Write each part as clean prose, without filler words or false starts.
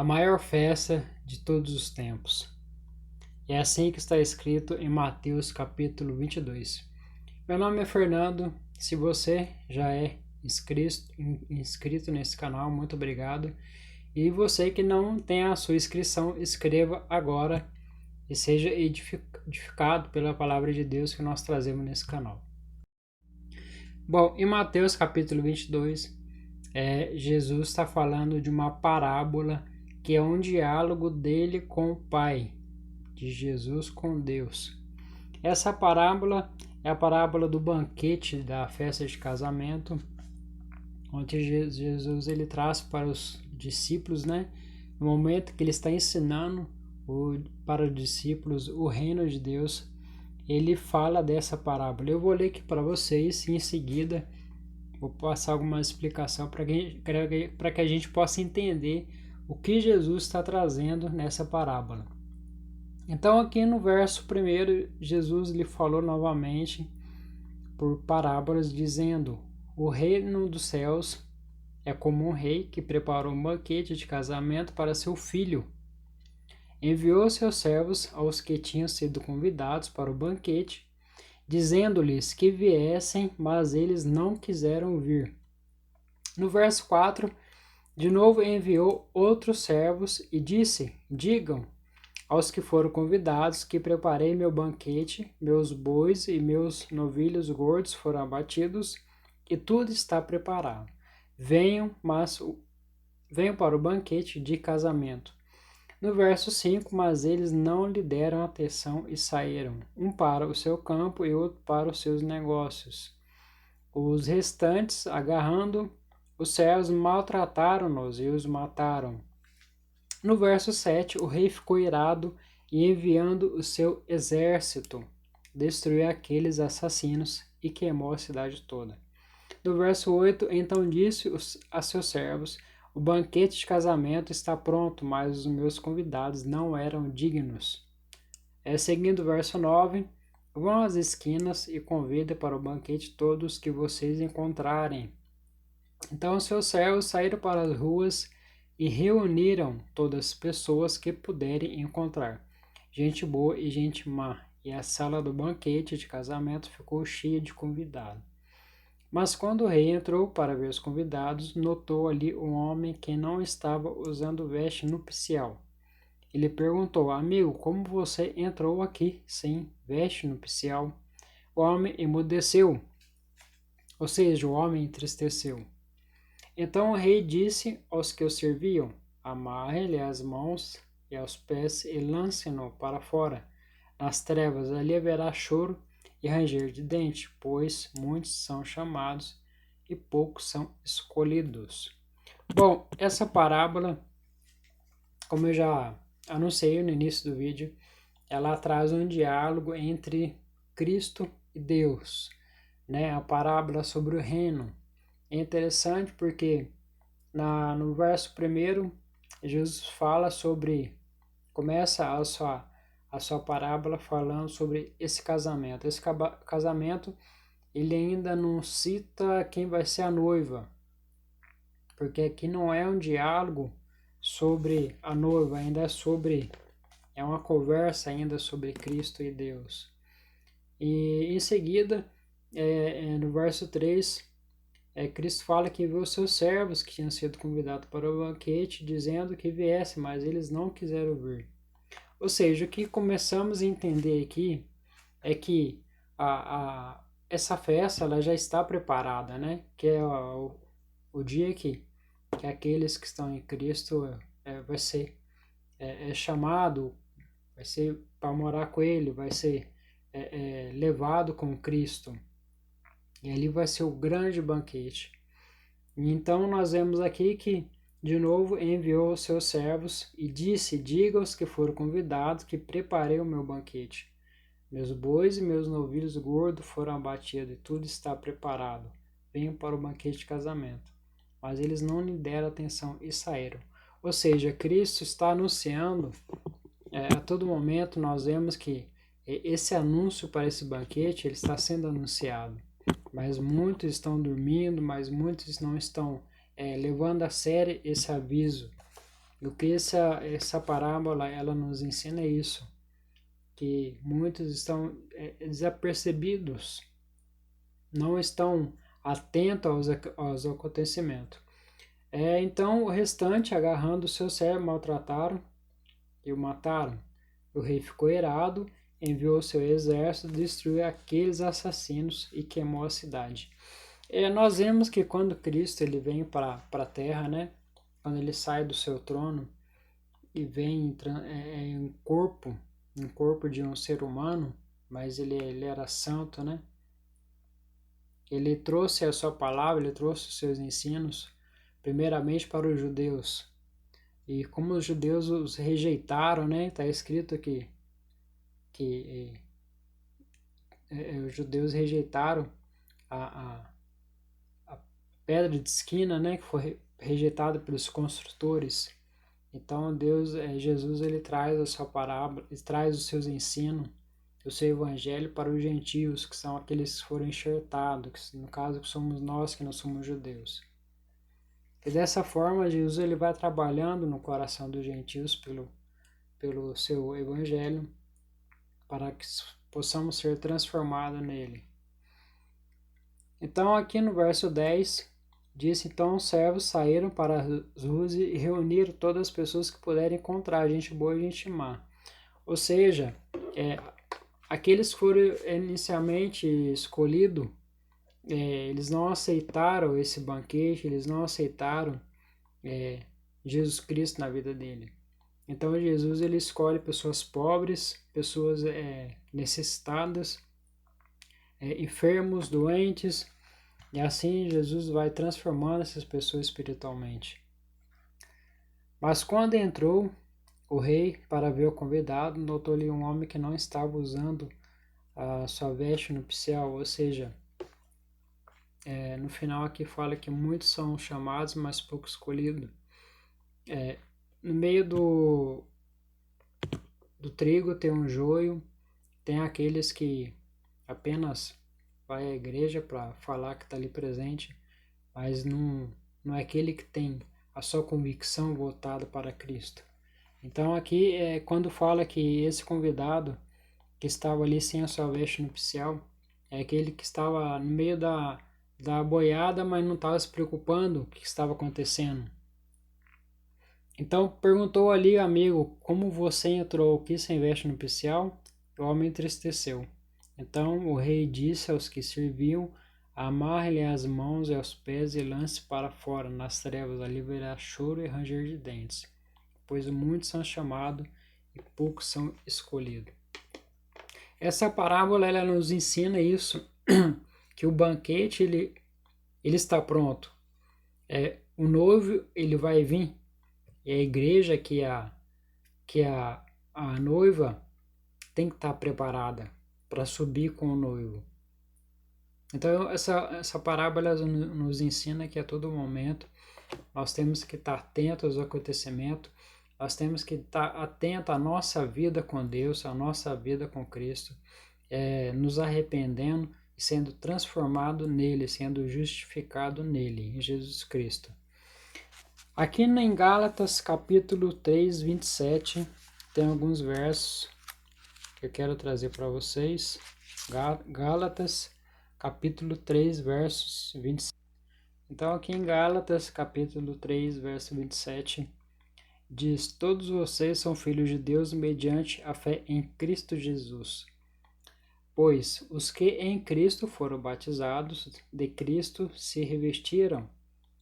a maior festa de todos os tempos. É assim que está escrito em Mateus capítulo 22. Meu nome é Fernando. Se você já é inscrito nesse canal, muito obrigado. E você que não tem a sua inscrição, escreva agora e seja edificado pela palavra de Deus que nós trazemos nesse canal. Bom, em Mateus capítulo 22, Jesus está falando de uma parábola que é um diálogo dele com o Pai, de Jesus com Deus. Essa parábola é a parábola do banquete da festa de casamento, onde Jesus ele traz para os discípulos, no momento que ele está ensinando para os discípulos o reino de Deus, ele fala dessa parábola. Eu vou ler aqui para vocês e em seguida vou passar alguma explicação para que a gente possa entender o que Jesus está trazendo nessa parábola. Então aqui no verso 1, Jesus lhe falou novamente por parábolas dizendo: o reino dos céus é como um rei que preparou um banquete de casamento para seu filho. Enviou seus servos aos que tinham sido convidados para o banquete, dizendo-lhes que viessem, mas eles não quiseram vir. No verso 4, de novo enviou outros servos e disse: digam aos que foram convidados que preparei meu banquete, meus bois e meus novilhos gordos foram abatidos e tudo está preparado. Venham para o banquete de casamento. No verso 5, mas eles não lhe deram atenção e saíram, um para o seu campo e outro para os seus negócios. Os restantes, agarrando os servos, maltrataram-nos e os mataram. No verso 7, o rei ficou irado e, enviando o seu exército, destruiu aqueles assassinos e queimou a cidade toda. No verso 8, então disse a seus servos: o banquete de casamento está pronto, mas os meus convidados não eram dignos. Seguindo o verso 9, vão às esquinas e convidem para o banquete todos que vocês encontrarem. Então os seus servos saíram para as ruas e reuniram todas as pessoas que puderem encontrar, gente boa e gente má, e a sala do banquete de casamento ficou cheia de convidados. Mas quando o rei entrou para ver os convidados, notou ali um homem que não estava usando veste nupcial. Ele perguntou: amigo, como você entrou aqui sem veste nupcial? O homem emudeceu, ou seja, o homem entristeceu. Então o rei disse aos que o serviam: amarre-lhe as mãos e aos pés e lance-no para fora. Nas trevas ali haverá choro e ranger de dente, pois muitos são chamados e poucos são escolhidos. Bom, essa parábola, como eu já anunciei no início do vídeo, ela traz um diálogo entre Cristo e Deus, a parábola sobre o reino. É interessante porque no verso 1, Jesus fala começa a sua parábola falando sobre esse casamento. Esse casamento, ele ainda não cita quem vai ser a noiva, porque aqui não é um diálogo sobre a noiva, ainda é uma conversa ainda sobre Cristo e Deus. E em seguida, no verso 3, Cristo fala que enviou seus servos que tinham sido convidados para o banquete, dizendo que viessem, mas eles não quiseram vir. Ou seja, o que começamos a entender aqui é que essa festa ela já está preparada, que é o dia que aqueles que estão em Cristo vai ser chamado, vai ser para morar com Ele, vai ser levado com Cristo. E ali vai ser o grande banquete. Então nós vemos aqui que, de novo, enviou os seus servos e disse: diga aos que foram convidados que preparei o meu banquete. Meus bois e meus novilhos gordos foram abatidos e tudo está preparado. Venham para o banquete de casamento. Mas eles não lhe deram atenção e saíram. Ou seja, Cristo está anunciando, a todo momento nós vemos que esse anúncio para esse banquete ele está sendo anunciado. Mas muitos estão dormindo, mas muitos não estão levando a sério esse aviso. E o que essa parábola ela nos ensina é isso, que muitos estão desapercebidos, não estão atentos aos acontecimentos. Então o restante, agarrando o seu servo, maltrataram e o mataram. O rei ficou irado, enviou seu exército, destruiu aqueles assassinos e queimou a cidade. Nós vemos que quando Cristo ele vem para a terra, né? Quando ele sai do seu trono e vem em corpo de um ser humano, mas ele era santo, né? Ele trouxe a sua palavra, ele trouxe os seus ensinos, primeiramente para os judeus. E como os judeus os rejeitaram, né? Está escrito que os judeus rejeitaram a pedra de esquina, né? Que foi rejeitada pelos construtores. Então Jesus, ele traz a sua parábola, ele traz os seus ensinos, o seu evangelho para os gentios, que são aqueles que foram enxertados, que no caso que somos nós, que não somos judeus. E dessa forma, Jesus ele vai trabalhando no coração dos gentios pelo seu evangelho, para que possamos ser transformados nele. Então aqui no verso 10, diz: então os servos saíram para as ruas e reuniram todas as pessoas que puderem encontrar, gente boa e gente má. Ou seja, aqueles que foram inicialmente escolhidos, eles não aceitaram esse banquete, eles não aceitaram Jesus Cristo na vida dele. Então Jesus ele escolhe pessoas pobres, pessoas necessitadas, enfermos, doentes, e assim Jesus vai transformando essas pessoas espiritualmente. Mas quando entrou o rei para ver o convidado, notou-lhe um homem que não estava usando a sua veste nupcial, ou seja, no final aqui fala que muitos são chamados, mas poucos escolhidos. No meio do trigo tem um joio, tem aqueles que apenas vai à igreja para falar que está ali presente, mas não é aquele que tem a sua convicção voltada para Cristo. Então aqui quando fala que esse convidado que estava ali sem a sua veste nupcial, é aquele que estava no meio da boiada, mas não estava se preocupando com o que estava acontecendo. Então perguntou ali, amigo, como você entrou aqui sem veste nupcial? O homem entristeceu. Então o rei disse aos que serviam: amarre-lhe as mãos e os pés e lance para fora nas trevas, ali haverá choro e ranger de dentes, pois muitos são chamados e poucos são escolhidos. Essa parábola ela nos ensina isso, que o banquete ele está pronto. O noivo ele vai vir, e a igreja que a noiva tem que estar preparada para subir com o noivo. Então essa parábola nos ensina que a todo momento nós temos que estar atentos aos acontecimentos, nós temos que estar atentos à nossa vida com Deus, à nossa vida com Cristo, nos arrependendo e sendo transformado nele, sendo justificado nele, em Jesus Cristo. Aqui em Gálatas capítulo 3, 27, tem alguns versos que eu quero trazer para vocês. Gálatas capítulo 3, versos 27. Então aqui em Gálatas capítulo 3, verso 27, diz: todos vocês são filhos de Deus mediante a fé em Cristo Jesus. Pois os que em Cristo foram batizados, de Cristo se revestiram.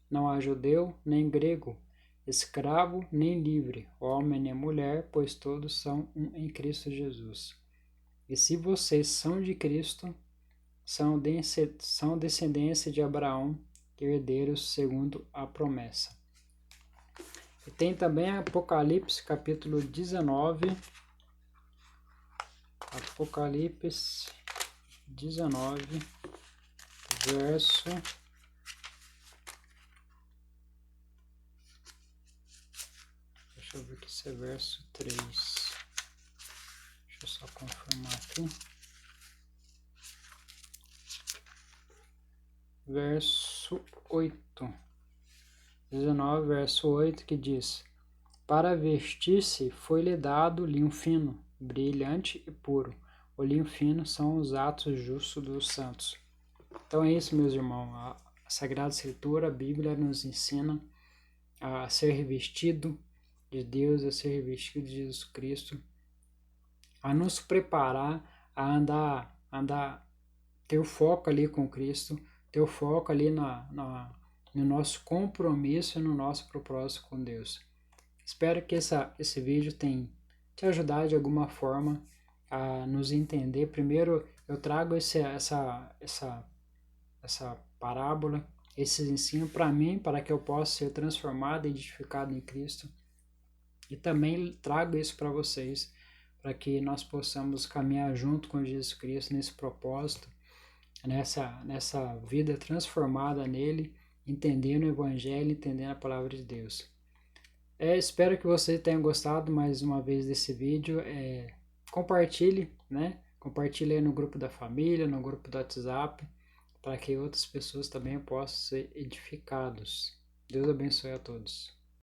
Não há judeu nem grego, escravo nem livre, homem nem mulher, pois todos são um em Cristo Jesus. E se vocês são de Cristo, são descendência de Abraão, herdeiros segundo a promessa. E tem também Apocalipse capítulo 19. Apocalipse 19, verso... Deixa eu ver aqui se é verso 3. Deixa eu só confirmar aqui. Verso 8. 19, verso 8, que diz: Para vestir-se foi-lhe dado linho fino, brilhante e puro. O linho fino são os atos justos dos santos. Então é isso, meus irmãos. A Sagrada Escritura, a Bíblia, nos ensina a ser revestido de Deus, a ser revestido de Jesus Cristo, a nos preparar a andar, ter o foco ali com Cristo, ter o foco ali no nosso compromisso e no nosso propósito com Deus. Espero que esse vídeo tenha te ajudado de alguma forma a nos entender. Primeiro, eu trago essa parábola, esse ensino para mim, para que eu possa ser transformado e edificado em Cristo. E também trago isso para vocês, para que nós possamos caminhar junto com Jesus Cristo nesse propósito, nessa vida transformada nele, entendendo o Evangelho, entendendo a palavra de Deus. Espero que você tenha gostado mais uma vez desse vídeo. Compartilhe, né? Compartilhe aí no grupo da família, no grupo do WhatsApp, para que outras pessoas também possam ser edificados. Deus abençoe a todos.